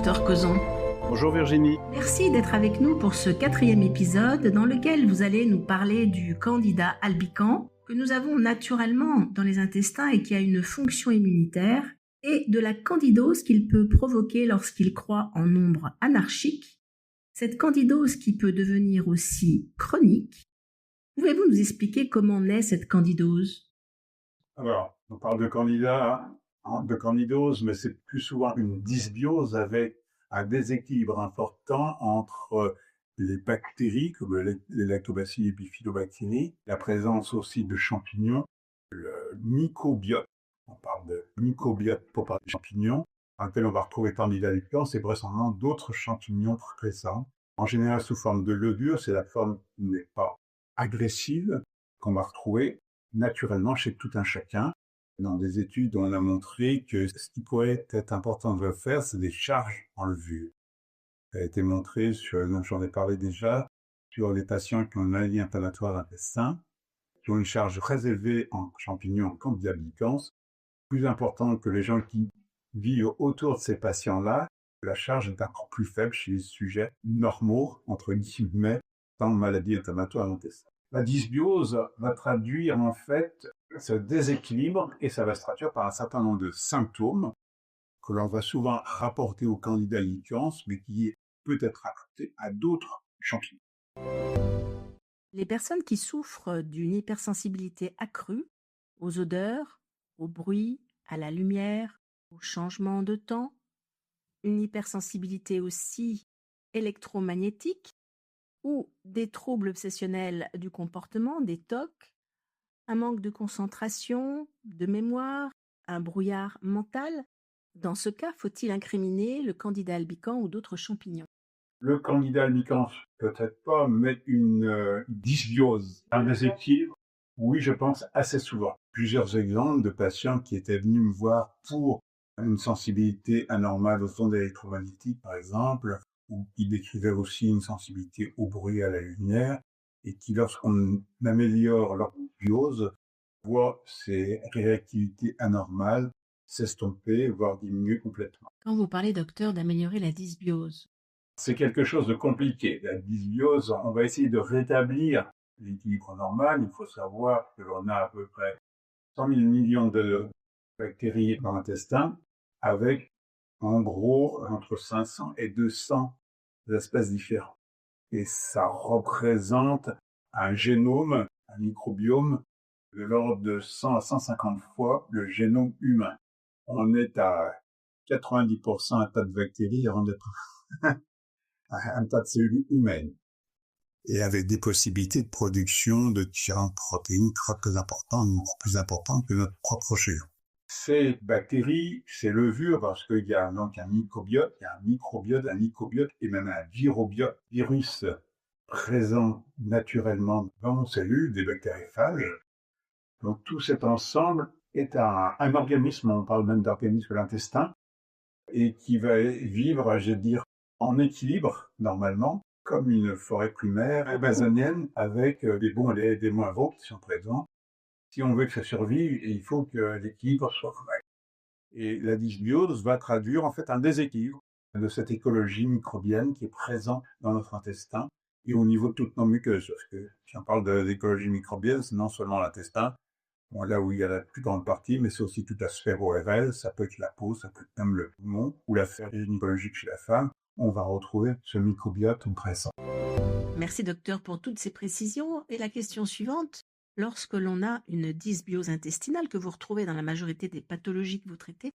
docteur Causon. Bonjour Virginie. Merci d'être avec nous pour ce 4e épisode dans lequel vous allez nous parler du candida albicans que nous avons naturellement dans les intestins et qui a une fonction immunitaire et de la candidose qu'il peut provoquer lorsqu'il croît en nombre anarchique. Cette candidose qui peut devenir aussi chronique. Pouvez-vous nous expliquer comment naît cette candidose? Alors, on parle de de candidose, mais c'est plus souvent une dysbiose avec un déséquilibre important entre les bactéries, comme les lactobacilles et bifidobactéries, la présence aussi de champignons, le microbiote. On parle de microbiote pour parler de champignons, dans lequel on va retrouver Candida albicans et vraisemblablement d'autres champignons présents. En général, sous forme de levure, c'est la forme qui n'est pas agressive qu'on va retrouver naturellement chez tout un chacun. Dans des études, on a montré que ce qui pourrait être important de faire, c'est des charges en levure. Ça a été montré, j'en ai parlé déjà, sur les patients qui ont une maladie inflammatoire intestin, qui ont une charge très élevée en champignons Candida albicans, plus important que les gens qui vivent autour de ces patients-là. La charge est encore plus faible chez les sujets normaux, entre guillemets, sans maladie inflammatoire intestin. La dysbiose va traduire en fait ce déséquilibre et ça va se traduire par un certain nombre de symptômes que l'on va souvent rapporter au Candida albicans, mais qui peut être rapporté à d'autres champignons. Les personnes qui souffrent d'une hypersensibilité accrue aux odeurs, au bruit, à la lumière, au changement de temps, une hypersensibilité aussi électromagnétique ou des troubles obsessionnels du comportement, des TOC, un manque de concentration, de mémoire, un brouillard mental. Dans ce cas, faut-il incriminer le Candida albicans ou d'autres champignons? Le Candida albicans, peut-être pas, mais une dysbiose, un déséquilibre, oui, je pense assez souvent. Plusieurs exemples de patients qui étaient venus me voir pour une sensibilité anormale aux ondes électromagnétiques, par exemple, ou qui décrivaient aussi une sensibilité au bruit, à la lumière, et qui, lorsqu'on améliore leur dysbiose, voient ces réactivités anormales s'estomper, voire diminuer complètement. Quand vous parlez, docteur, d'améliorer la dysbiose, C'est quelque chose de compliqué. La dysbiose, on va essayer de rétablir l'équilibre normal. Il faut savoir que l'on a à peu près 100 000 millions de bactéries dans l'intestin, avec en gros entre 500 et 200 espèces différentes. Et ça représente un génome, un microbiome de l'ordre de 100 à 150 fois le génome humain. On est à 90% un tas de bactéries avant d'être un tas de cellules humaines. Et avec des possibilités de production de différentes protéines plus importantes que notre propre génome. Ces bactéries, ces levures, parce qu'il y a donc un microbiote, il y a un microbiote et même un virobiote, virus présent naturellement dans nos cellules, des bactériophages. Donc tout cet ensemble est un organisme, on parle même d'organisme de l'intestin, et qui va vivre, je veux dire, en équilibre, normalement, comme une forêt primaire amazonienne, avec des bons et des moins bons qui sont présents. Si on veut que ça survive, il faut que l'équilibre soit correct. Et la dysbiose va traduire en fait un déséquilibre de cette écologie microbienne qui est présente dans notre intestin et au niveau de toutes nos muqueuses. Parce que si on parle d'écologie microbienne, c'est non seulement l'intestin, là où il y a la plus grande partie, mais c'est aussi toute la sphère ORL, ça peut être la peau, ça peut être même le poumon, ou la sphère gynécologique chez la femme. On va retrouver ce microbiote présent. Merci docteur pour toutes ces précisions. Et la question suivante, lorsque l'on a une dysbiose intestinale que vous retrouvez dans la majorité des pathologies que vous traitez,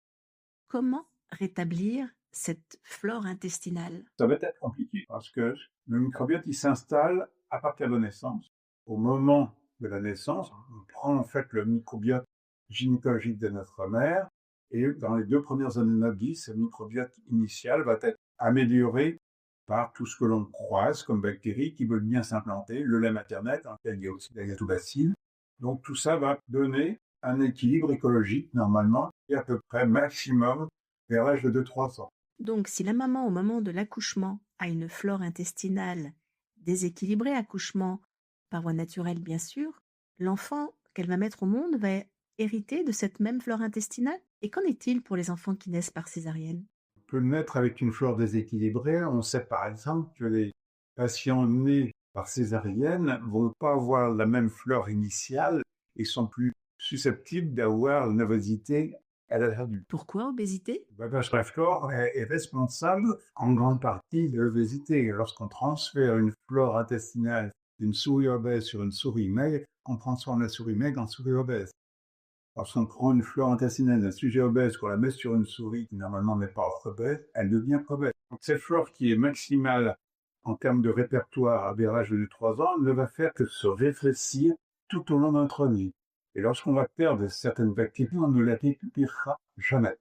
comment rétablir cette flore intestinale? Ça va être compliqué parce que le microbiote, il s'installe à partir de la naissance. Au moment de la naissance, on prend en fait le microbiote gynécologique de notre mère et dans les 2 premières années de notre vie, ce microbiote initial va être amélioré par tout ce que l'on croise comme bactéries qui veulent bien s'implanter, le lait maternel, dans lequel il y a aussi la lactobacille. Donc tout ça va donner un équilibre écologique normalement et à peu près maximum vers l'âge de 2-3 ans. Donc si la maman au moment de l'accouchement a une flore intestinale déséquilibrée, accouchement par voie naturelle bien sûr, l'enfant qu'elle va mettre au monde va hériter de cette même flore intestinale? Et qu'en est-il pour les enfants qui naissent par césarienne? peut naître avec une flore déséquilibrée. On sait par exemple que les patients nés par césarienne vont pas avoir la même flore initiale et sont plus susceptibles d'avoir une obésité à l'âge adulte. Pourquoi obésité? Parce que la flore est responsable en grande partie de l'obésité. Lorsqu'on transfère une flore intestinale d'une souris obèse sur une souris maigre, on transforme la souris maigre en souris obèse. Lorsqu'on prend une flore intestinale d'un sujet obèse, qu'on la met sur une souris qui normalement n'est pas obèse, elle devient obèse. Donc cette flore qui est maximale en termes de répertoire à l'âge de 3 ans ne va faire que se rétrécir tout au long de notre vie. Et lorsqu'on va perdre certaines bactéries, on ne les récupérera jamais.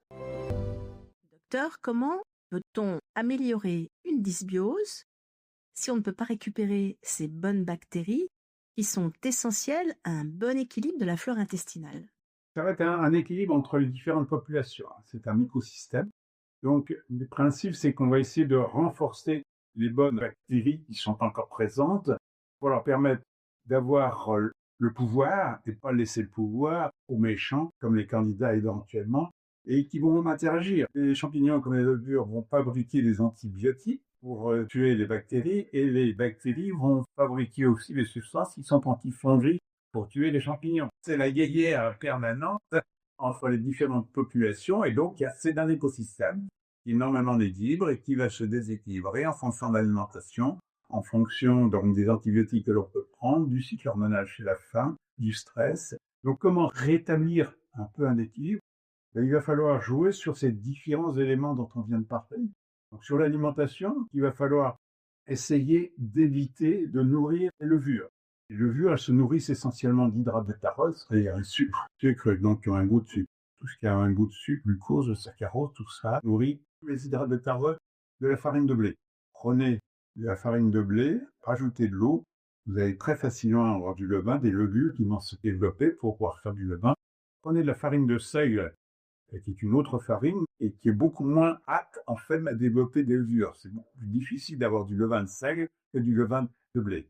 Docteur, comment peut-on améliorer une dysbiose si on ne peut pas récupérer ces bonnes bactéries qui sont essentielles à un bon équilibre de la flore intestinale? Ça va être un équilibre entre les différentes populations. C'est un écosystème. Donc, le principe, c'est qu'on va essayer de renforcer les bonnes bactéries qui sont encore présentes pour leur permettre d'avoir le pouvoir et pas laisser le pouvoir aux méchants, comme les candidats éventuellement, et qui vont interagir. Les champignons, comme les levures, vont fabriquer des antibiotiques pour tuer les bactéries, et les bactéries vont fabriquer aussi des substances qui sont antifongiques pour tuer les champignons. C'est la guerre permanente entre les différentes populations, et donc c'est un écosystème qui est normalement équilibre et qui va se déséquilibrer en fonction de l'alimentation, en fonction donc des antibiotiques que l'on peut prendre, du cycle hormonal chez la femme, du stress. Donc comment rétablir un peu un équilibre? Il va falloir jouer sur ces différents éléments dont on vient de parler. Donc sur l'alimentation, il va falloir essayer d'éviter de nourrir les levures. Les levures, elles se nourrissent essentiellement d'hydrates de carbone, c'est-à-dire un sucre, donc qui ont un goût de sucre. Tout ce qui a un goût de sucre, glucose, saccharose, tout ça nourrit tous les hydrates de carbone de la farine de blé. Prenez de la farine de blé, rajoutez de l'eau, vous allez très facilement avoir du levain, des lobules qui vont se développer pour pouvoir faire du levain. Prenez de la farine de seigle, qui est une autre farine et qui est beaucoup moins apte en fait à développer des levures. C'est beaucoup plus difficile d'avoir du levain de seigle que du levain de blé.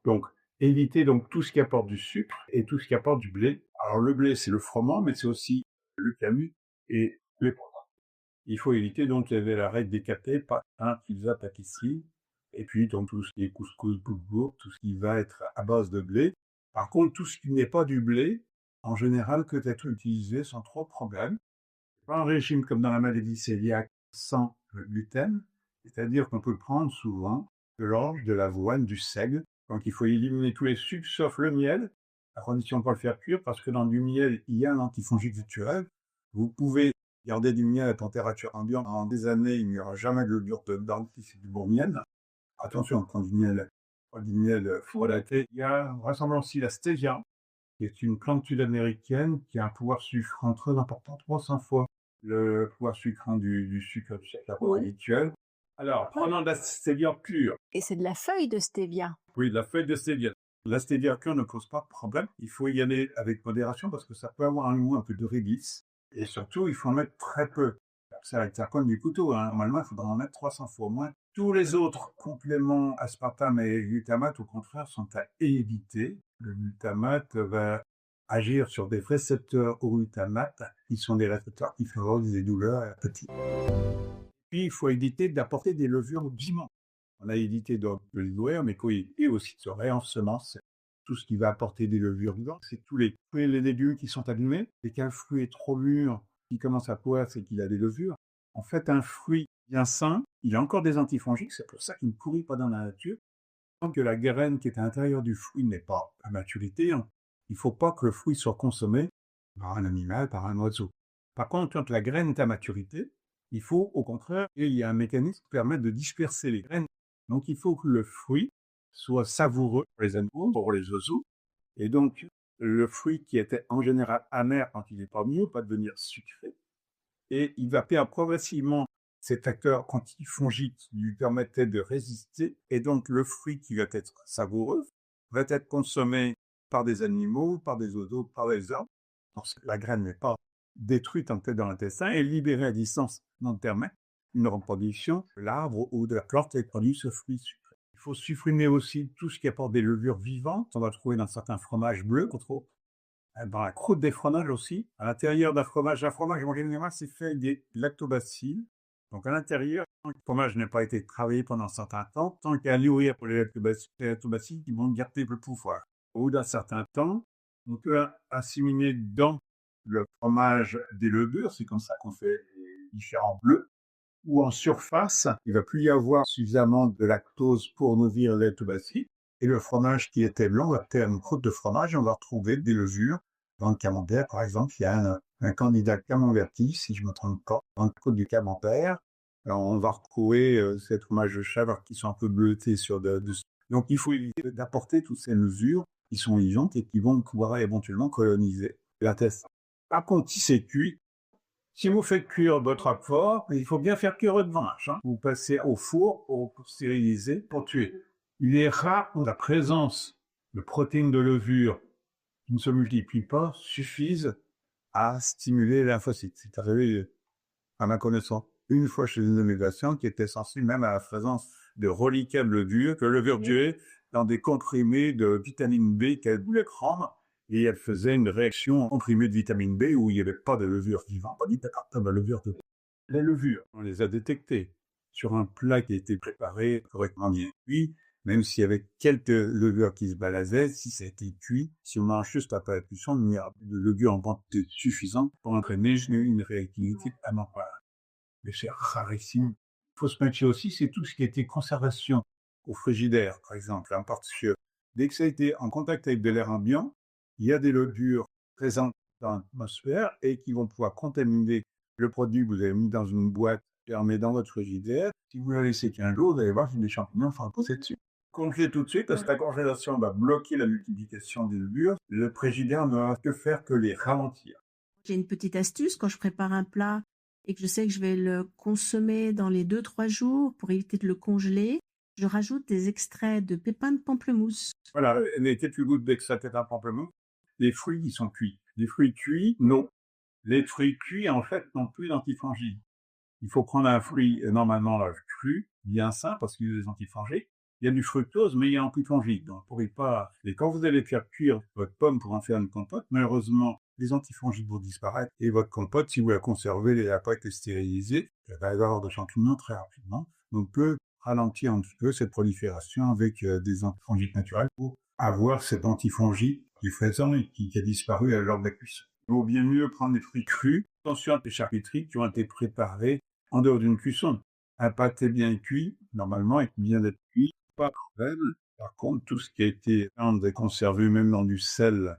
Donc, évitez donc tout ce qui apporte du sucre et tout ce qui apporte du blé. Alors le blé, c'est le froment, mais c'est aussi le camus et les pois. Il faut éviter donc la règle des catés, pas pizza, pâtisserie, et puis donc tout ce qui est couscous, boulgour, tout ce qui va être à base de blé. Par contre, tout ce qui n'est pas du blé, en général, peut être utilisé sans trop de problème. Pas un régime comme dans la maladie cœliaque sans le gluten, c'est-à-dire qu'on peut le prendre souvent de l'orge, de l'avoine, du seigle. Donc il faut éliminer tous les sucres sauf le miel, à condition de ne pas le faire cuire, parce que dans du miel, il y a un antifongique naturel. Vous pouvez garder du miel à température ambiante pendant des années, il n'y aura jamais de levure dedans si c'est du bon miel. Attention, on prend du miel frelaté. Il y a vraisemblablement aussi la stevia, qui est une plante sud-américaine qui a un pouvoir sucrant très important, 300 fois le pouvoir sucrant du sucre habituel. Alors, prenons de la stevia pure. Et c'est de la feuille de stevia. Oui, la feuille de stevia. La stevia pure ne cause pas de problème. Il faut y aller avec modération parce que ça peut avoir un goût un peu de réglisse. Et surtout, il faut en mettre très peu. C'est avec la pointe du couteau. Normalement, il faudra en mettre 300 fois moins. Tous les autres compléments, aspartame et glutamate, au contraire, sont à éviter. Le glutamate va agir sur des récepteurs au glutamate, qui sont des récepteurs qui favorisent les douleurs et l'appétit. Puis, il faut éviter d'apporter des levures vivantes. On a évité de les nourrir, mais il faut éviter aussi de se réensemencer. Tout ce qui va apporter des levures vivantes, c'est tous les fruits et les légumes qui sont abîmés. Dès qu'un fruit est trop mûr, qui commence à pourrir, c'est qu'il a des levures. En fait, un fruit bien sain, il a encore des antifongiques, c'est pour ça qu'il ne pourrit pas dans la nature. Tant que la graine qui est à l'intérieur du fruit n'est pas à maturité, il ne faut pas que le fruit soit consommé par un animal, par un oiseau. Par contre, quand la graine est à maturité, il faut au contraire, il y a un mécanisme qui permet de disperser les graines. Donc il faut que le fruit soit savoureux pour les animaux, pour les oiseaux. Et donc le fruit qui était en général amer quand il n'est pas mûr va devenir sucré. Et il va perdre progressivement cet acteur antifongique qui lui permettait de résister. Et donc le fruit qui va être savoureux va être consommé par des animaux, par des oiseaux, par des arbres. Lorsque la graine n'est pas détruite en tête dans l'intestin et libérée à distance dans le terme, une reproduction de l'arbre ou de la plante qui produit ce fruit sucré. Il faut supprimer aussi tout ce qui apporte des levures vivantes. On va trouver dans certains fromages bleus, entre autres. Dans la croûte des fromages aussi. À l'intérieur d'un fromage en général, c'est fait avec des lactobacilles. Donc à l'intérieur, tant que le fromage n'a pas été travaillé pendant un certain temps, tant qu'il y a à nourrir pour les lactobacilles qui vont garder le pouvoir. Au bout d'un certain temps, on peut assimiler dans le fromage des levures, c'est comme ça qu'on fait les différents bleus, ou en surface, il ne va plus y avoir suffisamment de lactose pour nourrir les lactobacilles, et le fromage qui était blanc va faire une croûte de fromage, et on va retrouver des levures. Dans le camembert, par exemple, il y a un candidat camemberti, si je ne me trompe pas, dans le côte du camembert. Alors, on va retrouver ces fromages de chèvre qui sont un peu bleutés sur Donc, il faut éviter d'apporter toutes ces levures qui sont vivantes et qui vont pouvoir éventuellement coloniser la tête. Par contre, si c'est cuit, si vous faites cuire votre apport, il faut bien faire cuire votre vache. Vous passez au four pour stériliser, pour tuer. Il est rare que la présence de protéines de levure qui ne se multiplient pas suffisent à stimuler les lymphocytes. C'est arrivé, à ma connaissance, une fois chez une de mes patients qui était sensible même à la présence de reliquats de levure, que levure tuée dans des comprimés de vitamine B qu'elle voulait prendre, et elle faisait une réaction en comprimé de vitamine B où il n'y avait pas de levure vivante. On dit, d'accord, la levure de... Les levures, on les a détectées sur un plat qui a été préparé correctement bien cuit, même s'il y avait quelques levures qui se balasaient, si ça a été cuit, si on mange juste après la cuisson, il n'y a plus de levure en quantité suffisante pour entraîner une réactivité à non pas. Mais c'est rarissime. Il faut se méfier aussi, c'est tout ce qui était conservation au frigidaire, par exemple, parce que dès que ça a été en contact avec de l'air ambiant, il y a des levures présentes dans l'atmosphère et qui vont pouvoir contaminer le produit que vous avez mis dans une boîte fermée dans votre frigidaire. Si vous la laissez 15 jours, vous allez voir que des champignons vont pousser dessus. Congelez tout de suite, parce que la congélation va bloquer la multiplication des levures. Le frigidaire ne va que faire que les ralentir. J'ai une petite astuce quand je prépare un plat et que je sais que je vais le consommer dans les 2-3 jours pour éviter de le congeler. Je rajoute des extraits de pépins de pamplemousse. Voilà, les quelques gouttes d'extrait de pépins de pamplemousse. Les fruits qui sont cuits. Les fruits cuits, non. Les fruits cuits, en fait, n'ont plus d'antifongiques. Il faut prendre un fruit, normalement, cru, bien sain, parce qu'il y a des antifongiques. Il y a du fructose, mais il y a antifongique. Donc, vous ne pourrez pas... Et quand vous allez faire cuire votre pomme pour en faire une compote, malheureusement, les antifongiques vont disparaître. Et votre compote, si vous la conservez, elle n'a pas été stérilisée, elle va y avoir de champignons très rapidement. Donc, on peut ralentir un petit peu cette prolifération avec des antifongiques naturels pour avoir cet antifongique qui est présent et qui a disparu à l'heure de la cuisson. Il vaut bien mieux prendre des fruits crus. Attention à des charcuteries qui ont été préparées en dehors d'une cuisson. Un pâté bien cuit, normalement, il vient d'être cuit, pas de problème. Par contre, tout ce qui a été conservé, même dans du sel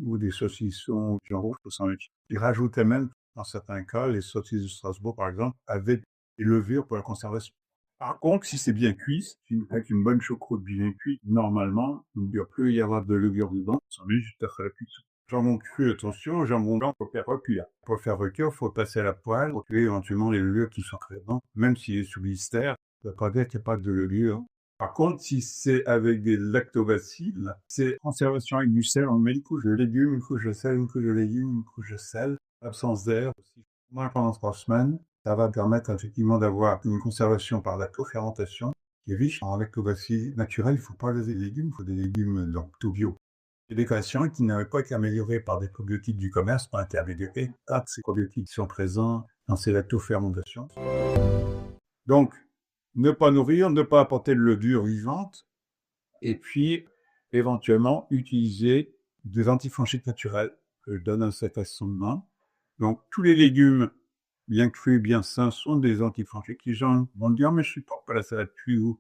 ou des saucissons, du jambon, il faut s'en méfier. Ils rajoutaient même, dans certains cas, les saucisses de Strasbourg, par exemple, avec des levures pour la conservation. Par contre, si c'est bien cuit, avec une bonne choucroute bien cuite, normalement, il ne doit plus y avoir de levure dedans, ça met juste après la cuisson. Jambon cru, attention, jambon blanc, il faut faire recuire. Pour faire recuire, il faut passer à la poêle, pour tuer éventuellement les levures qui sont présentes, même s'il est sous blister, ça ne veut pas dire qu'il n'y a pas de levure. Par contre, si c'est avec des lactobacilles, c'est conservation avec du sel, on met une couche de légumes, une couche de sel, une couche de légumes, une couche de sel, absence d'air aussi. Pendant 3 semaines, ça va permettre effectivement d'avoir une conservation par lactofermentation qui est riche en lactobacilles naturels. Il ne faut pas des légumes, il faut des légumes donc tout bio. Et des patients qui n'avaient pas été améliorés par des probiotiques du commerce ont été améliorés par ces probiotiques qui sont présents dans ces lactofermentations. Donc, ne pas nourrir, ne pas apporter de levure vivante, et puis éventuellement utiliser des antifongiques naturels que je donne à cet assaisonnement. Donc, tous les légumes bien crus, bien sains, sont des antifongiques. Les gens vont dire, mais je ne supporte pas la salade crue ou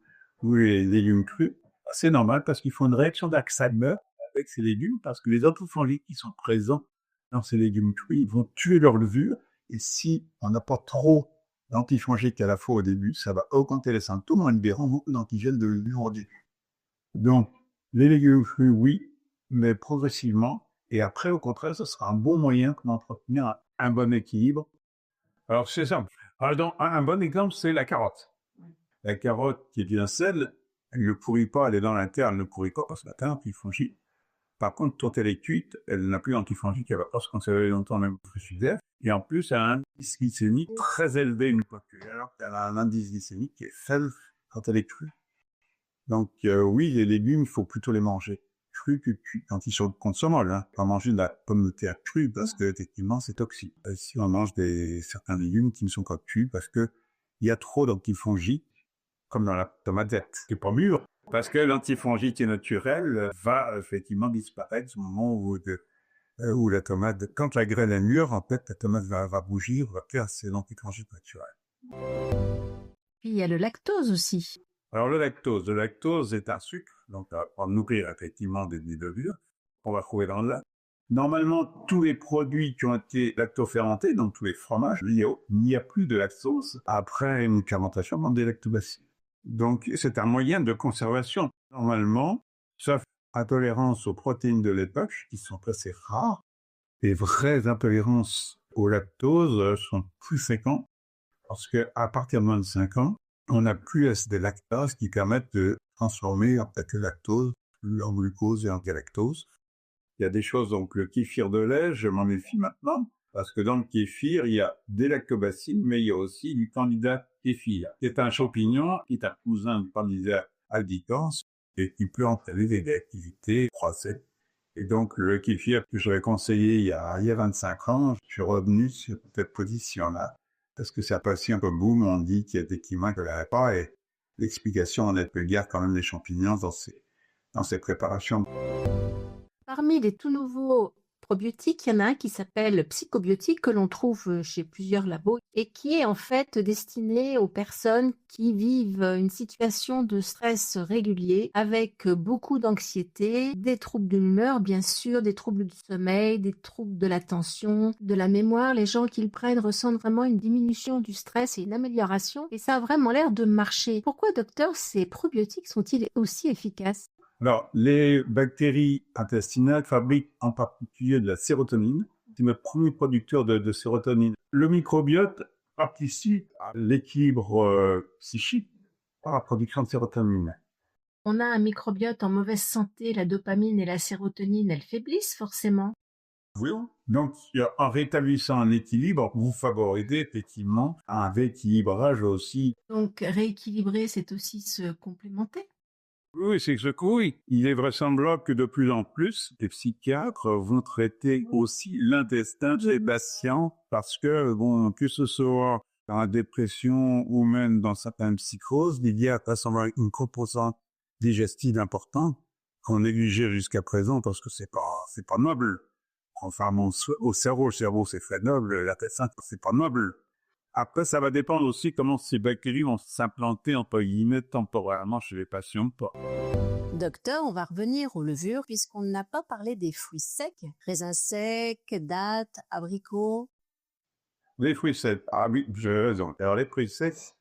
les légumes crus. C'est normal parce qu'ils font une réaction d'Alzheimer avec ces légumes parce que les antifongiques qui sont présents dans ces légumes crus, ils vont tuer leur levure. Et si on n'a pas trop d'antifongiques à la fois au début, ça va augmenter les symptômes en libérant beaucoup d'antigènes de levure au début. Donc, les légumes crus, oui, mais progressivement. Et après, au contraire, ce sera un bon moyen d'entretenir un bon équilibre. Alors, c'est simple. Alors, un bon exemple, c'est la carotte. La carotte qui est bien sel, elle ne pourrit pas, elle est dans l'interne, elle ne pourrit pas parce qu'elle a un antifongique. Par contre, quand elle est cuite, elle n'a plus d'antifongique, elle ne va pas se conserver longtemps même au frigidaire. Et en plus, elle a un indice glycémique très élevé une fois cuite. Alors qu'elle a un indice glycémique qui est faible quand elle est crue. Donc, oui, les légumes, il faut plutôt les manger crus que cuits quand ils sont consommables. Pas manger de la pomme de terre crue parce que, effectivement, c'est toxique. Si on mange certains légumes qui ne sont pas cuits parce que il y a trop d'antifongiques, comme dans la tomate verte, qui n'est pas mûre, parce que l'antifongique qui est naturel va effectivement disparaître au moment où la tomate, quand la graine est mûre, en fait, la tomate va rougir, va faire ses antifongiques naturels. Puis il y a le lactose aussi. Alors le lactose est un sucre, donc pour nourrir effectivement des levures, qu'on va trouver dans le lait. Normalement, tous les produits qui ont été lactofermentés, donc tous les fromages, il n'y a plus de lactose après une fermentation dans des lactobacilles. Donc c'est un moyen de conservation. Normalement, sauf intolérance aux protéines de l'époque, qui sont assez rares, les vraies intolérances au lactose sont plus fréquentes, parce qu'à partir de 25 ans, on n'a plus assez de lactase qui permettent de transformer en fait le lactose en glucose et en galactose. Il y a des choses, donc le kéfir de lait, je m'en méfie maintenant, parce que dans le kéfir, il y a des lactobacilles, mais il y a aussi du Candida kéfir, qui est un champignon, qui est un cousin du Candida albicans, et qui peut entraîner des réactivités croisées. Et donc, le kéfir que j'aurais conseillé il y a 25 ans, je suis revenu sur cette position-là, parce que c'est passé un peu boum, on dit qu'il y a des climats que l'avait pas, et l'explication en est vulgaire quand même des champignons dans ces préparations. Parmi les tout nouveaux probiotiques, il y en a un qui s'appelle Psychobiotique, que l'on trouve chez plusieurs labos et qui est en fait destiné aux personnes qui vivent une situation de stress régulier avec beaucoup d'anxiété, des troubles de l'humeur, bien sûr, des troubles du sommeil, des troubles de l'attention, de la mémoire. Les gens qui le prennent ressentent vraiment une diminution du stress et une amélioration, et ça a vraiment l'air de marcher. Pourquoi, docteur, ces probiotiques sont-ils aussi efficaces? Alors, les bactéries intestinales fabriquent en particulier de la sérotonine. C'est le premier producteur de sérotonine. Le microbiote participe à l'équilibre psychique par la production de sérotonine. On a un microbiote en mauvaise santé, la dopamine et la sérotonine, elles faiblissent forcément. Oui. Donc, en rétablissant un équilibre, vous favorisez effectivement un rééquilibrage aussi. Donc rééquilibrer, c'est aussi se complémenter. Oui, c'est ce que oui. Il est vraisemblable que de plus en plus, les psychiatres vont traiter aussi l'intestin des patients parce que, bon, que ce soit dans la dépression ou même dans certaines psychoses, il y a vraisemblablement une composante digestive importante qu'on négligeait jusqu'à présent parce que c'est pas noble. Enfin, au cerveau, le cerveau c'est très noble, l'intestin c'est pas noble. Après, ça va dépendre aussi comment ces bactéries vont s'implanter, entre guillemets, temporairement chez les patients ou pas. Docteur, on va revenir aux levures puisqu'on n'a pas parlé des fruits secs, raisins secs, dattes, abricots. Les fruits secs, ah oui, j'ai raison. Alors les fruits secs,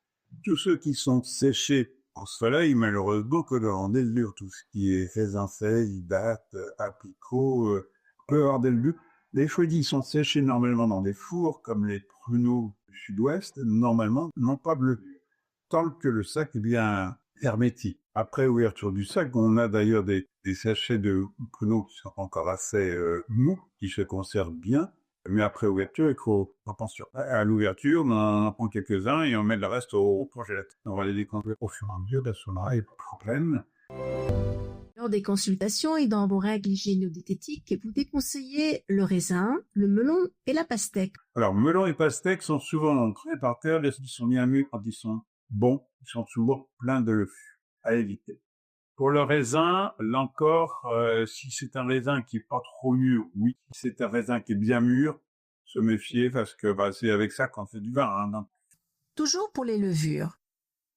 tous ceux qui sont séchés au soleil, malheureusement, que dans des levures, tout ce qui est raisins secs, dattes, abricots, peut avoir des levures. Les fruits qui sont séchés normalement dans des fours, comme les pruneaux du sud-ouest, normalement, n'ont pas de levure, tant que le sac est bien hermétique. Après ouverture du sac, on a d'ailleurs des sachets de pruneaux qui sont encore assez mous, qui se conservent bien, mais après ouverture, il faut penser à l'ouverture, on en prend quelques-uns et on met le reste au congélateur. On va les décongeler au fur et à mesure, la sonnerie est pleine. Lors des consultations et dans vos règles hygiéno-diététiques, vous déconseillez le raisin, le melon et la pastèque. Alors, melon et pastèque sont souvent ancrés par terre, ils sont bien mûrs quand ils sont bons, ils sont souvent pleins de levure, à éviter. Pour le raisin, là encore, si c'est un raisin qui est pas trop mûr, oui. Si c'est un raisin qui est bien mûr, se méfier parce que c'est avec ça qu'on fait du vin. Hein. Toujours pour les levures.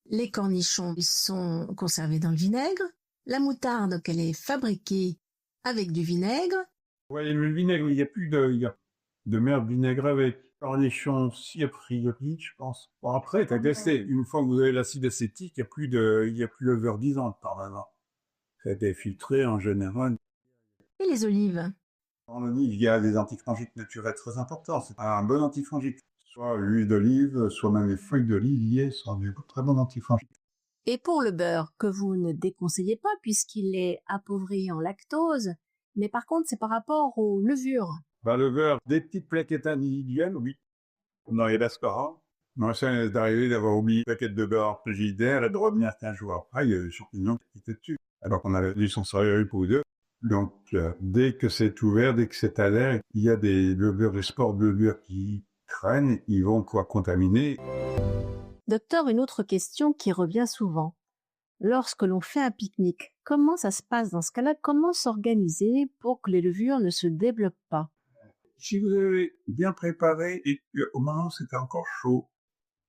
Les cornichons, ils sont conservés dans le vinaigre. La moutarde, donc elle est fabriquée avec du vinaigre. Ouais, le vinaigre, il y a plus de meilleur vinaigre avec cornichons si a priori, je pense. Bon, après, t'as testé. Une fois que vous avez l'acide acétique, il y a plus de levure disante par maintenant. Ça a été filtré en général. Et les olives. En olive, il y a des antifongiques naturels très importants. C'est un bon antifongique. Soit l'huile d'olive, soit même les feuilles d'olivier sont des très bons antifongiques. Et pour le beurre, que vous ne déconseillez pas puisqu'il est appauvri en lactose, mais par contre c'est par rapport aux levures. Le beurre, des petites plaquettes individuelles, oui. Dans les Lascara. Moi, ça m'est arrivé d'avoir oublié une plaquette de beurre frigidaire et de revenir 15 jours après, il y a des champignons qui étaient dessus. Alors qu'on avait dû s'en servir pour deux. Donc, dès que c'est ouvert, dès que c'est à l'air, il y a des levures, des spores de levure qui traînent, ils vont contaminer. Docteur, une autre question qui revient souvent. Lorsque l'on fait un pique-nique, comment ça se passe dans ce cas-là? Comment s'organiser pour que les levures ne se développent pas? Si vous avez bien préparé et qu'au moment où c'était encore chaud,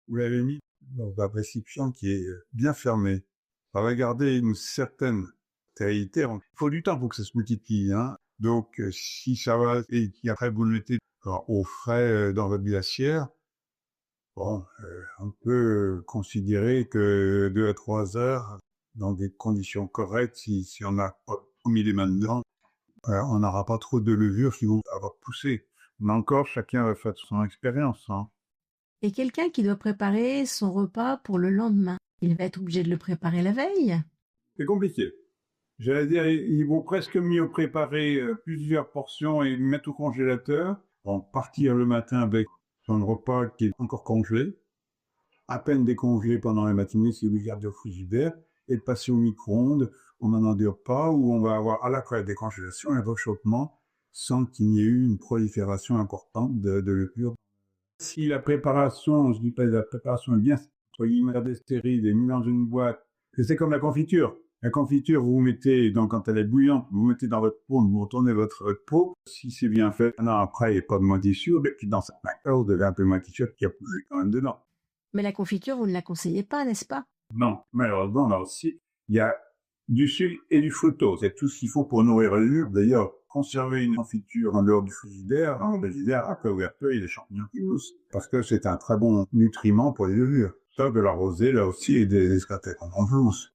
vous l'avez mis dans un récipient qui est bien fermé, ça va garder une certaine stérilité. Il faut du temps pour que ça se multiplie, hein. Donc, si ça va et qu'après vous le mettez au frais dans votre glacière, bon, on peut considérer que 2 à 3 heures, dans des conditions correctes, si on a pas mis les mains dedans, on n'aura pas trop de levures qui vont avoir poussé. Mais encore, chacun va faire son expérience, hein. Et quelqu'un qui doit préparer son repas pour le lendemain, il va être obligé de le préparer la veille? C'est compliqué. J'allais dire, ils vont presque mieux préparer plusieurs portions et les mettre au congélateur, en partir le matin avec son repas qui est encore congelé, à peine décongelé pendant la matinée si vous le gardez au frigidaire, et de passer au micro-ondes au moment du repas où on va avoir à la fois la décongélation et le réchauffement sans qu'il n'y ait eu une prolifération importante de levure. Si la préparation, je dis pas la préparation est bien, entre guillemets, stérile et mise dans une boîte, c'est comme la confiture. La confiture, vous mettez, donc quand elle est bouillante, vous mettez dans votre pot, vous retournez votre pot. Si c'est bien fait, un an après, il n'y a pas de moisissure, mais puis dans cette matière, vous avez un peu de moisissure qui a poussé quand même dedans. Mais la confiture, vous ne la conseillez pas, n'est-ce pas? Non, malheureusement, là aussi, il y a du sucre et du fructose. C'est tout ce qu'il faut pour nourrir le levure. D'ailleurs, conserver une confiture en dehors du frigidaire, après ouverture, il y a des champignons qui poussent. Parce que c'est un très bon nutriment pour les levures. Ça, de la rosée, là aussi, et des escatèques en plus.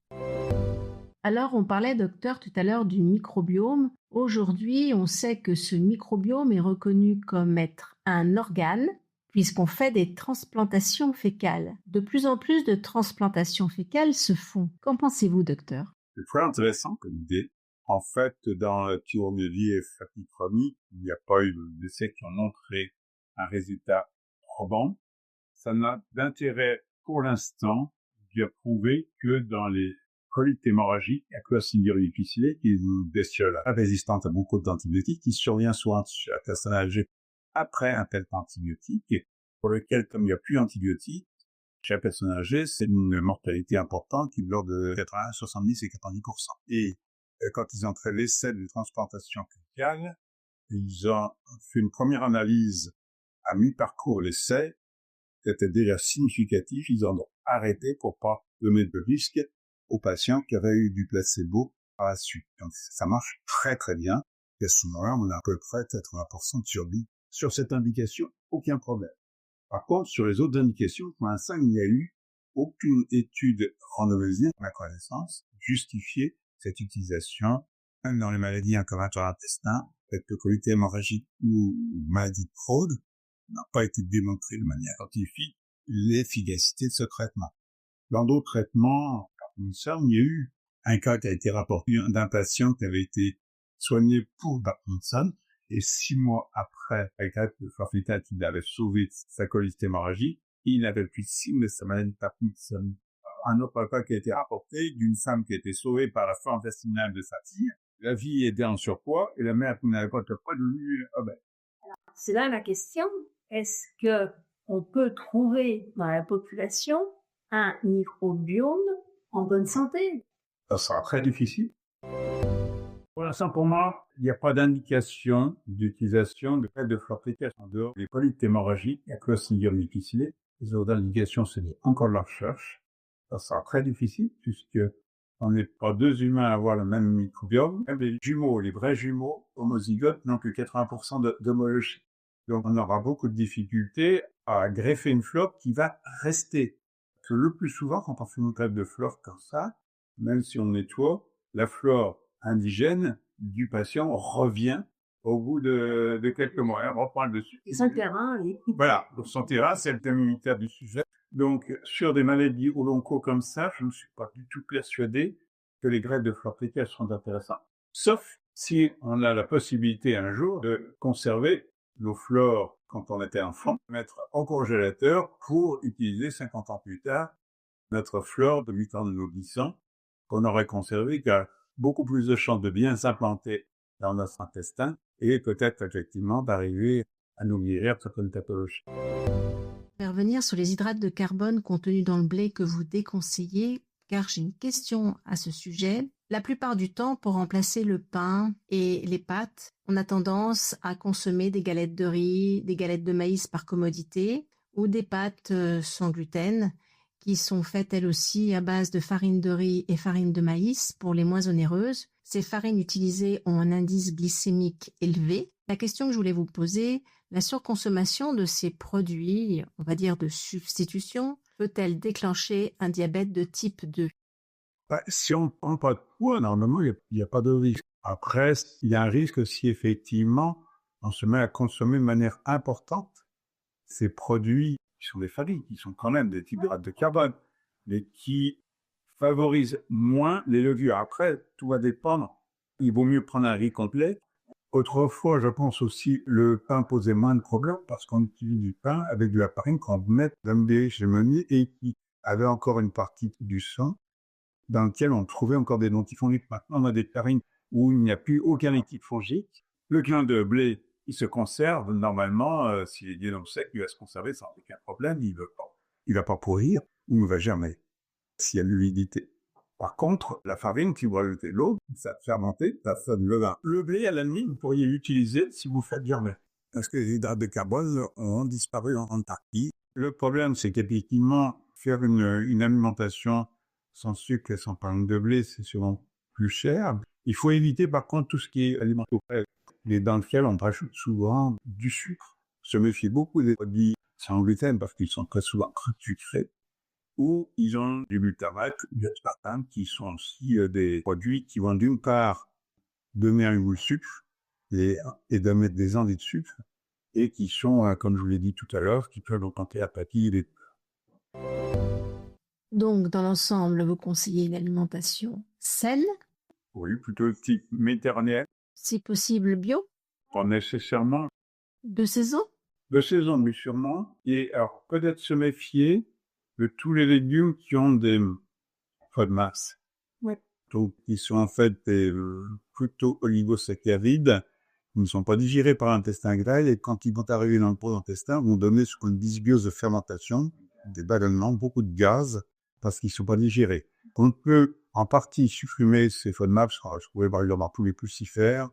Alors, on parlait, docteur, tout à l'heure du microbiome. Aujourd'hui, on sait que ce microbiome est reconnu comme être un organe, puisqu'on fait des transplantations fécales. De plus en plus de transplantations fécales se font. Qu'en pensez-vous, docteur? C'est très intéressant comme idée. En fait, dans la thyromiélie et facticromie, il n'y a pas eu d'essais qui ont montré un résultat probant. Ça n'a d'intérêt pour l'instant de prouver que dans les colites hémorragiques, à cause de difficile, qui est une bestiole résistante à beaucoup d'antibiotiques, qui survient souvent chez la personne âgée après un tel antibiotique, pour lequel, comme il n'y a plus d'antibiotiques, chez la personne âgée, c'est une mortalité importante qui est de l'ordre de 80, 70 et 90%. Et quand ils ont fait l'essai de transplantation fécale, ils ont fait une première analyse à mi-parcours l'essai, c'était déjà significatif, ils ont donc arrêté pour pas donner de risque aux patients qui avaient eu du placebo par la suite. Donc ça marche très très bien. Et à ce moment-là, on a à peu près 80% de survie. Sur cette indication, aucun problème. Par contre, sur les autres indications, pour l'instant, il n'y a eu aucune étude randomisée, à ma connaissance, justifier cette utilisation, même dans les maladies inflammatoires intestin, telles que colite hémorragique ou maladie de Crohn, n'a pas été démontré de manière scientifique l'efficacité de ce traitement. Dans d'autres traitements, il y a eu un cas qui a été rapporté d'un patient qui avait été soigné pour Parkinson, et 6 mois après, avec la greffe de forfaitate, il avait sauvé sa colite hémorragique, il n'avait plus de signes de sa maladie de Parkinson. Un autre cas qui a été rapporté d'une femme qui a été sauvée par la forme intestinale de sa fille, la fille était en surpoids, et la mère qui n'avait pas de poids devenue obèse. C'est là la question. Est-ce que on peut trouver dans la population un microbiome en bonne santé? Ça sera très difficile. Pour l'instant, pour moi, il n'y a pas d'indication d'utilisation de greffe de flore fécale en dehors des colites hémorragiques à Clostridium difficile. Les autres indications, c'est encore de la recherche. Ça sera très difficile puisque on n'est pas deux humains à avoir le même microbiome. Même les jumeaux, les vrais jumeaux homozygotes n'ont que 80% d'homologie. Donc on aura beaucoup de difficultés à greffer une flore qui va rester. Parce que le plus souvent, quand on fait une greffe de flore comme ça, même si on nettoie, la flore indigène du patient revient au bout de quelques mois. Elle reprend le dessus. C'est son terrain, oui. Voilà, donc son terrain, c'est le thème immunitaire du sujet. Donc, sur des maladies ou lonco comme ça, je ne suis pas du tout persuadé que les greffes de flore fécale seront intéressantes. Sauf si on a la possibilité un jour de conserver nos flores quand on était enfant, mettre au congélateur pour utiliser 50 ans plus tard notre flore de mutant qu'on aurait conservé, qui a beaucoup plus de chances de bien s'implanter dans notre intestin et peut-être effectivement d'arriver à nous guérir de certaines pathologies. Je vais revenir sur les hydrates de carbone contenus dans le blé que vous déconseillez, car j'ai une question à ce sujet. La plupart du temps, pour remplacer le pain et les pâtes, on a tendance à consommer des galettes de riz, des galettes de maïs par commodité, ou des pâtes sans gluten, qui sont faites elles aussi à base de farine de riz et farine de maïs pour les moins onéreuses. Ces farines utilisées ont un indice glycémique élevé. La question que je voulais vous poser, la surconsommation de ces produits, on va dire de substitution, peut-elle déclencher un diabète de type 2? Si on ne prend pas de poids, normalement, il n'y a pas de risque. Après, il y a un risque si effectivement on se met à consommer de manière importante ces produits qui sont des farines, qui sont quand même des hydrates de carbone, mais qui favorisent moins les levures. Après, tout va dépendre. Il vaut mieux prendre un riz complet. Autrefois, je pense aussi, le pain posait moins de problèmes parce qu'on utilise du pain avec de la farine qu'on met dans des cérémonies et qui avait encore une partie du sang dans lequel on trouvait encore des dentifrices. Maintenant, on a des farines où il n'y a plus aucun liquide fongique. Le grain de blé, il se conserve normalement. S'il est bien dans le sec, il va se conserver sans aucun problème. Il ne va pas pourrir ou ne va jamais s'il y a de l'humidité. Par contre, la farine, si vous rajoutez de l'eau, ça va fermenter, ça fait du levain. Le blé, à la limite, vous pourriez l'utiliser si vous faites germer. Parce que les hydrates de carbone ont disparu en grande partie. Le problème, c'est qu'effectivement, faire une alimentation sans sucre et sans farine de blé, c'est souvent plus cher. Il faut éviter, par contre, tout ce qui est alimentaire, et dans lequel on rajoute souvent du sucre. Se méfier beaucoup des produits sans gluten parce qu'ils sont très souvent très sucrés. Ou ils ont du glutamate, du aspartame, qui sont aussi des produits qui vont d'une part donner un goût de sucre et de mettre des endives de sucre, et qui sont, comme je vous l'ai dit tout à l'heure, qui peuvent augmenter l'apathie et les... Donc, dans l'ensemble, vous conseillez une alimentation saine, Oui, plutôt type méditerranéen, si possible bio, pas nécessairement de saison. de saison, mais sûrement. Et alors, peut-être se méfier de tous les légumes qui ont des FODMAS. Ouais. Donc, qui sont en fait des plutôt oligosaccharides, qui ne sont pas digérés par l'intestin grêle, et quand ils vont arriver dans le pot d'intestin, vont donner ce qu'on dit dysbiose de fermentation, des ballonnements, beaucoup de gaz, parce qu'ils ne sont pas digérés. On peut en partie supprimer ces FODMAPs, je trouvais par exemple dans tous les crucifères,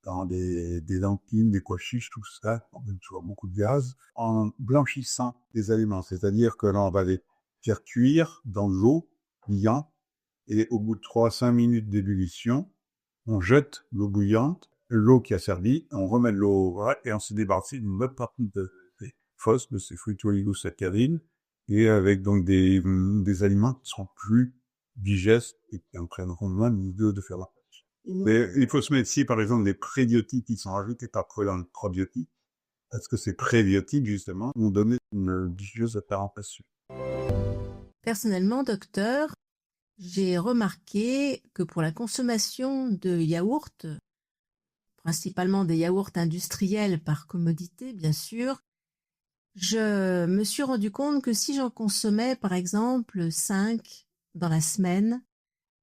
dans des lentilles, des pois chiches, tout ça, on donne toujours beaucoup de gaz, en blanchissant les aliments. C'est-à-dire que là, on va les faire cuire dans l'eau bouillante, et au bout de 3 à 5 minutes d'ébullition, on jette l'eau bouillante, l'eau qui a servi, on remet de l'eau et on se débarrasse d'une bonne partie de ces fosses, de ces fruits oligosaccharides, et avec donc des aliments qui seront plus digestes et qui entraîneront moins de fermentation. Mais il faut se méfier, par exemple, des prébiotiques qui sont rajoutés parfois dans le probiotique, parce que ces prébiotiques, justement, vont donner une digeste de fermentation. Personnellement, docteur, j'ai remarqué que pour la consommation de yaourts, principalement des yaourts industriels par commodité, bien sûr, je me suis rendu compte que si j'en consommais, par exemple, 5 dans la semaine,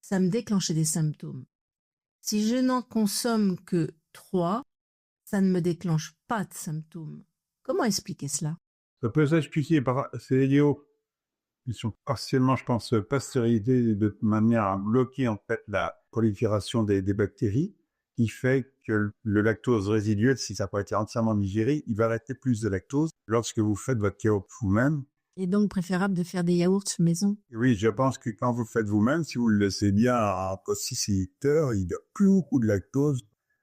ça me déclenchait des symptômes. Si je n'en consomme que 3, ça ne me déclenche pas de symptômes. Comment expliquer cela? Ça peut s'expliquer par ces yaourts qui sont partiellement, je pense, pasteurisés de manière à bloquer en fait la prolifération des bactéries, qui fait que le lactose résiduel, si ça n'a pas été entièrement digéré, il va arrêter plus de lactose lorsque vous faites votre yaourt vous-même. Il est donc préférable de faire des yaourts maison. Oui, je pense que quand vous le faites vous-même, si vous le laissez bien entre 6 et 8 heures, il n'y a plus beaucoup de lactose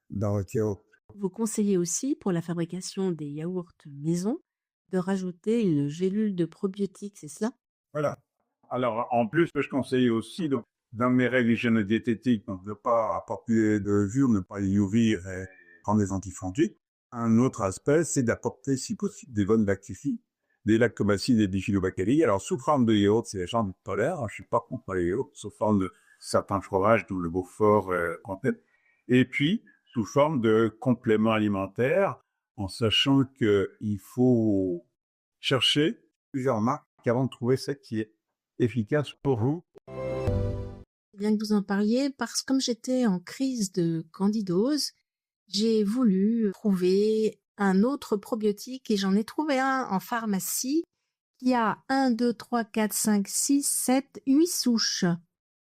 dans votre yaourt. Vous conseillez aussi, pour la fabrication des yaourts maison, de rajouter une gélule de probiotiques, c'est cela? Voilà. Alors, en plus, je conseille aussi, donc, dans mes règles hygiéno-diététiques, donc ne pas apporter de levure, ne pas y ouvrir et prendre des antifongiques. Un autre aspect, c'est d'apporter, si possible, des bonnes lactifies, des lactobacilles et des bifidobactéries. Alors, sous forme de yaourt, c'est les gens du polaire. Je suis pas contre les yaourts, sous forme de certains fromages, dont le Beaufort en tête. Et puis, sous forme de compléments alimentaires, en sachant qu'il faut chercher plusieurs marques avant de trouver celle qui est efficace pour vous. C'est bien que vous en parliez, parce que comme j'étais en crise de candidose, j'ai voulu trouver un autre probiotique et j'en ai trouvé un en pharmacie qui a 1, 2, 3, 4, 5, 6, 7, 8 souches.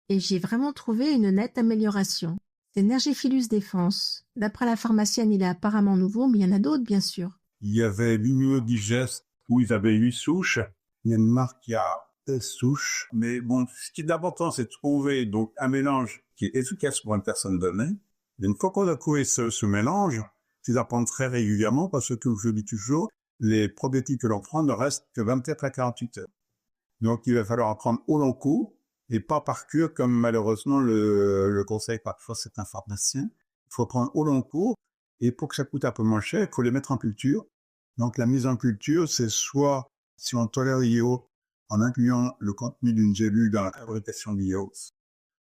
Et j'ai vraiment trouvé une nette amélioration. C'est Nergifilus défense. D'après la pharmacienne, il est apparemment nouveau, mais il y en a d'autres, bien sûr. Il y avait l'immunodigeste où ils avaient 8 souches. Il y a une marque qui a 16 souches. Mais bon, ce qui est important, c'est de trouver donc un mélange qui est efficace pour une personne donnée. Et une fois qu'on a trouvé ce mélange, c'est d'en prendre très régulièrement parce que, comme je dis toujours, les probiotiques que l'on prend ne restent que 24 à 48 heures. Donc, il va falloir en prendre au long cours et pas par cure, comme malheureusement le conseil parfois certains pharmaciens. Il faut prendre au long cours et pour que ça coûte un peu moins cher, il faut les mettre en culture. Donc, la mise en culture, c'est soit, si on tolère l'IO, en incluant le contenu d'une gélule dans la fabrication de l'IO,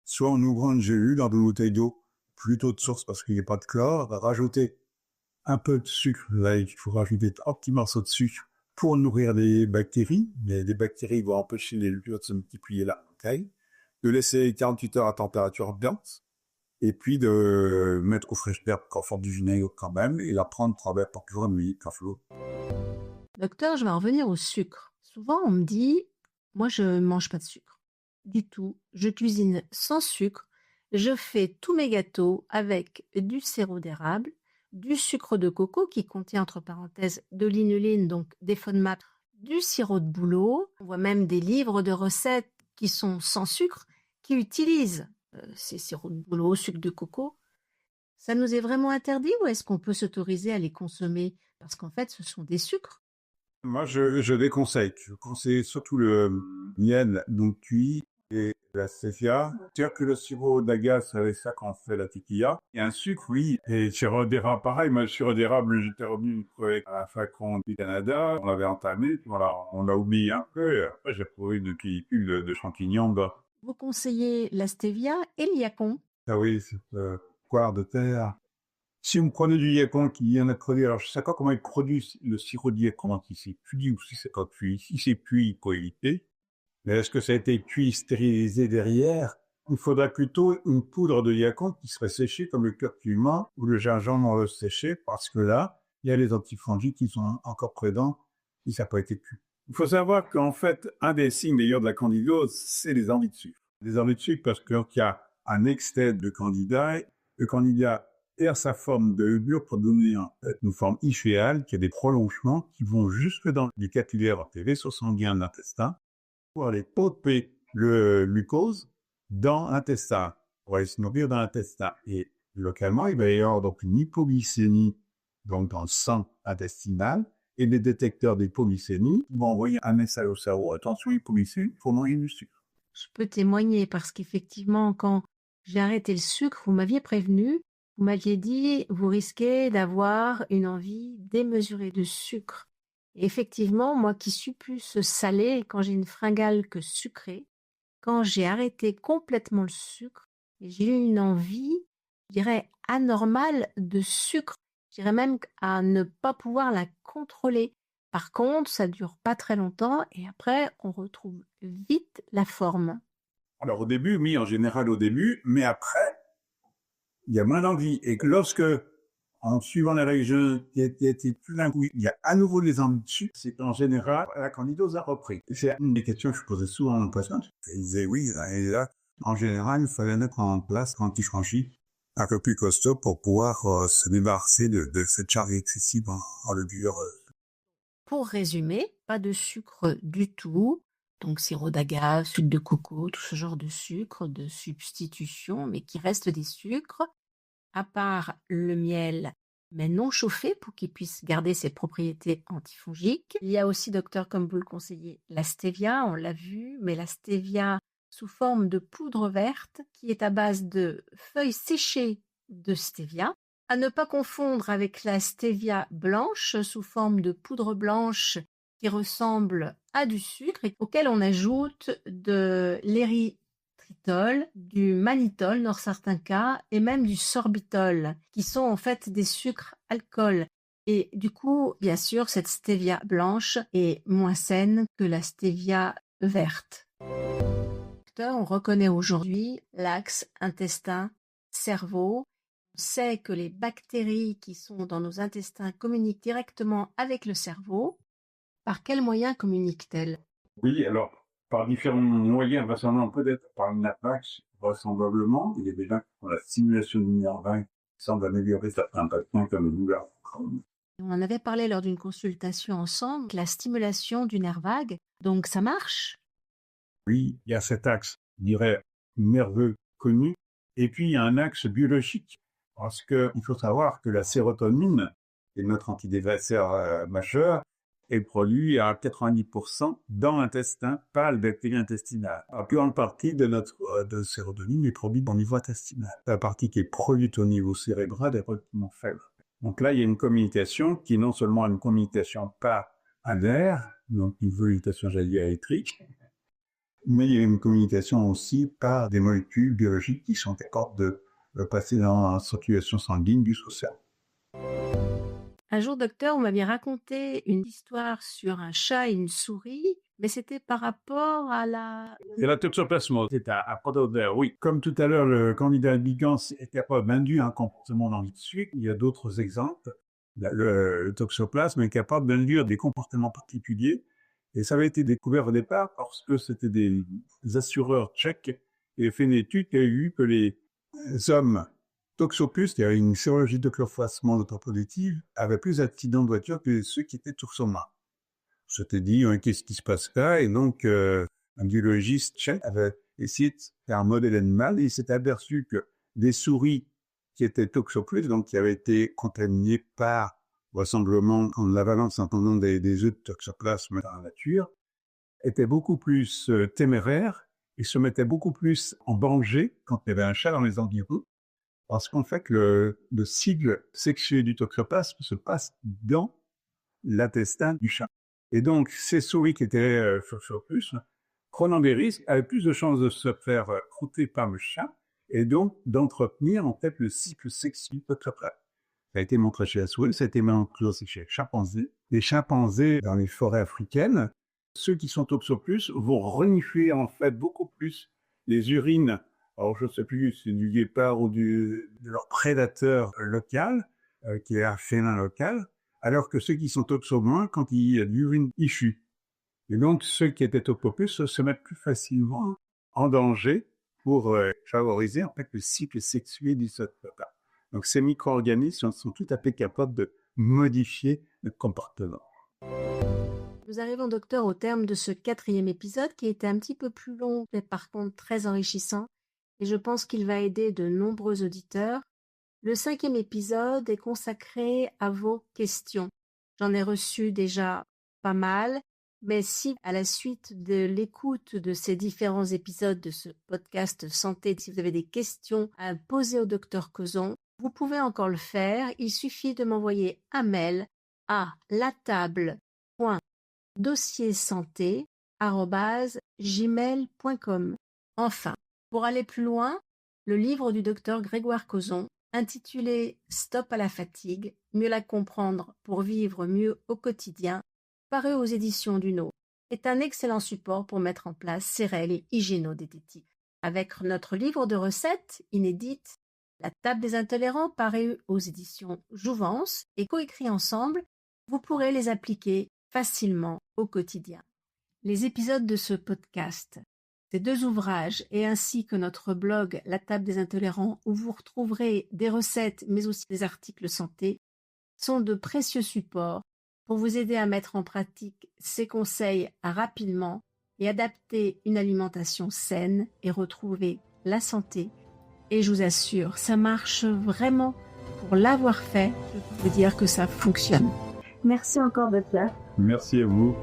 soit en ouvrant une gélule dans une bouteille d'eau, plutôt de source parce qu'il n'y a pas de chlore, rajouter un peu de sucre. Là, il faut rajouter un petit morceau de sucre pour nourrir les bactéries. Mais les bactéries vont empêcher les levures de se multiplier là. Okay. De laisser 48 heures à température ambiante. Et puis de mettre au fraîche d'air pour faire du vinaigre quand même. Et la prendre travers par jour et nuit quand flot. Docteur, je vais en revenir au sucre. Souvent, on me dit, moi, je ne mange pas de sucre. Du tout. Je cuisine sans sucre. Je fais tous mes gâteaux avec du sirop d'érable, du sucre de coco qui contient, entre parenthèses, de l'inuline, donc des FODMAP, du sirop de bouleau. On voit même des livres de recettes qui sont sans sucre, qui utilisent ces sirops de bouleau, sucre de coco. Ça nous est vraiment interdit ou est-ce qu'on peut s'autoriser à les consommer? Parce qu'en fait, ce sont des sucres. Moi, je déconseille. Je conseille surtout le miel, donc cuit, et la stevia. C'est-à-dire que le sirop d'agave, c'est avec ça qu'on fait la tequila. Et un sucre, oui. Et sirop d'érable, pareil. Moi, le sirop d'érable, j'étais revenu avec un flacon du Canada. On l'avait entamé. Voilà, on l'a oublié un peu. Et après, j'ai trouvé une pellicule de champignons. Bah. Vous conseillez la stevia et le yacon. Ah oui, c'est poire de terre. Si vous prenez du yacon qui vient d'être produit, alors je sais pas comment ils produisent le sirop de yacon, si c'est cuit ou si c'est pas cuit. Si c'est cuit, il faut éviter. Mais est-ce que ça a été cuit, stérilisé derrière? Il faudra plutôt une poudre de yacon qui serait séchée comme le curcuma ou le gingembre séché, parce que là, il y a les antifongiques qui sont encore présents et ça n'a pas été cuit. Il faut savoir qu'en fait, un des signes d'ailleurs de la candidose, c'est les envies de sucre. Les envies de sucre parce qu'il y a un excès de candida. Le candida perd sa forme de levure pour donner une forme ichéale qui a des prolongements qui vont jusque dans les capillaires des vaisseaux sanguins de l'intestin pour aller pomper le glucose dans l'intestin, pour aller se nourrir dans l'intestin. Et localement, il va y avoir donc une hypoglycémie donc dans le sang intestinal, et les détecteurs d'hypoglycémie vont envoyer un message au cerveau. Attention, hypoglycémie, il faut manger du sucre. Je peux témoigner parce qu'effectivement, quand j'ai arrêté le sucre, vous m'aviez prévenu, vous m'aviez dit, vous risquez d'avoir une envie démesurée de sucre. Et effectivement, moi qui suis plus salée, quand j'ai une fringale que sucrée, quand j'ai arrêté complètement le sucre, j'ai eu une envie, je dirais, anormale de sucre. Je dirais même à ne pas pouvoir la contrôler. Par contre, ça dure pas très longtemps et après, on retrouve vite la forme. Alors au début, oui, en général au début, mais après, il y a moins d'envie. Et que lorsque, en suivant les règles, tout d'un coup, il y a à nouveau des envies de sucre, c'est qu'en général, la candidose a repris. C'est une des questions que je posais souvent à mon patient. Il disait oui, et là, en général, il fallait mettre en place un anti-franchi un peu plus costaud pour pouvoir se débarrasser de cette charge excessive en levure. Pour résumer, pas de sucre du tout. Donc sirop d'agave, sucre de coco, tout ce genre de sucre, de substitution, mais qui reste des sucres, à part le miel, mais non chauffé pour qu'il puisse garder ses propriétés antifongiques. Il y a aussi, docteur, comme vous le conseillez, la stevia, on l'a vu, mais la stevia sous forme de poudre verte qui est à base de feuilles séchées de stevia. À ne pas confondre avec la stevia blanche sous forme de poudre blanche qui ressemble à du sucre et auquel on ajoute de l'érythritol, du mannitol dans certains cas et même du sorbitol qui sont en fait des sucres alcool. Et du coup, bien sûr, cette stevia blanche est moins saine que la stevia verte. On reconnaît aujourd'hui l'axe intestin-cerveau. On sait que les bactéries qui sont dans nos intestins communiquent directement avec le cerveau. Par quels moyens communique-t-elle? Oui, alors, par différents moyens, vraisemblablement peut-être par le NAPAX, vraisemblablement. Il y a des gens qui font la stimulation du nerf vague, qui semble améliorer certains patients comme le douleur. On en avait parlé lors d'une consultation ensemble, la stimulation du nerf vague. Donc ça marche? Oui, il y a cet axe, je dirais, nerveux connu, et puis il y a un axe biologique, parce qu'il faut savoir que la sérotonine, qui est notre antidépresseur majeur, est produit à 90% dans l'intestin par le bactérie intestinale. La plus grande partie de notre de sérotonine est produite au niveau intestinal. La partie qui est produite au niveau cérébral est relativement faible. Donc là, il y a une communication qui est non seulement une communication par un nerf, donc une communication électrique, mais il y a une communication aussi par des molécules biologiques qui sont capables de passer dans la circulation sanguine du social. Un jour, docteur, vous m'aviez raconté une histoire sur un chat et une souris, mais c'était par rapport à la... C'est la toxoplasmose, c'est à Prododère, oui. Comme tout à l'heure, le candidat ligand est capable d'induire un comportement dans le sucre, il y a d'autres exemples. Le toxoplasme est capable d'induire des comportements particuliers, et ça avait été découvert au départ parce que c'était des assureurs tchèques qui avaient fait une étude qui a eu que les hommes toxopus, c'est-à-dire une chirurgie de chlorphasmose autoproductive, avaient plus d'accidents de voiture que ceux qui étaient toxomas. Je t'ai dit, qu'est-ce qui se passe là? Et donc, un biologiste tchèque avait essayé de faire un modèle animal et il s'est aperçu que des souris qui étaient toxopus, donc qui avaient été contaminées par, vraisemblablement, en l'avalanche entendant des œufs de toxoplasme dans la nature, étaient beaucoup plus téméraires et se mettaient beaucoup plus en danger quand il y avait un chat dans les environs, parce qu'en fait, le cycle sexuel du toxoplasme se passe dans l'intestin du chat. Et donc, ces souris qui étaient toxopus, prenant des risques, avaient plus de chances de se faire croûter par le chat et donc d'entretenir en fait le cycle sexuel du toxoplasme. Ça a été montré chez la souris, ça a été montré aussi chez les chimpanzés. Les chimpanzés dans les forêts africaines, ceux qui sont toxopus vont renifler en fait beaucoup plus les urines. Alors, je ne sais plus si c'est du guépard ou de leur prédateur local, qui est un félin local, alors que ceux qui sont toxomoins, quand il y a de l'urine issue. Et donc, ceux qui étaient toxopus se mettent plus facilement en danger pour favoriser en fait le cycle sexuel du toxoplasme. Donc, ces micro-organismes sont tout à fait capables de modifier le comportement. Nous arrivons, docteur, au terme de ce 4e épisode qui était un petit peu plus long, mais par contre très enrichissant. Et je pense qu'il va aider de nombreux auditeurs. Le 5e épisode est consacré à vos questions. J'en ai reçu déjà pas mal, mais si à la suite de l'écoute de ces différents épisodes de ce podcast santé, si vous avez des questions à poser au docteur Cauzon, vous pouvez encore le faire. Il suffit de m'envoyer un mail à latable.dossiersanté@gmail.com. Enfin, pour aller plus loin, le livre du docteur Grégoire Cauzon, intitulé « Stop à la fatigue, mieux la comprendre pour vivre mieux au quotidien », paru aux éditions Duno, est un excellent support pour mettre en place ces règles hygiéno-diététiques. Avec notre livre de recettes inédite, La table des intolérants, paru aux éditions Jouvence et coécrit ensemble, vous pourrez les appliquer facilement au quotidien. Les épisodes de ce podcast, ces 2 ouvrages et ainsi que notre blog La table des intolérants où vous retrouverez des recettes mais aussi des articles santé sont de précieux supports pour vous aider à mettre en pratique ces conseils rapidement et adapter une alimentation saine et retrouver la santé. Et je vous assure, ça marche vraiment. Pour l'avoir fait, je peux vous dire que ça fonctionne. Merci encore, docteur. Merci à vous.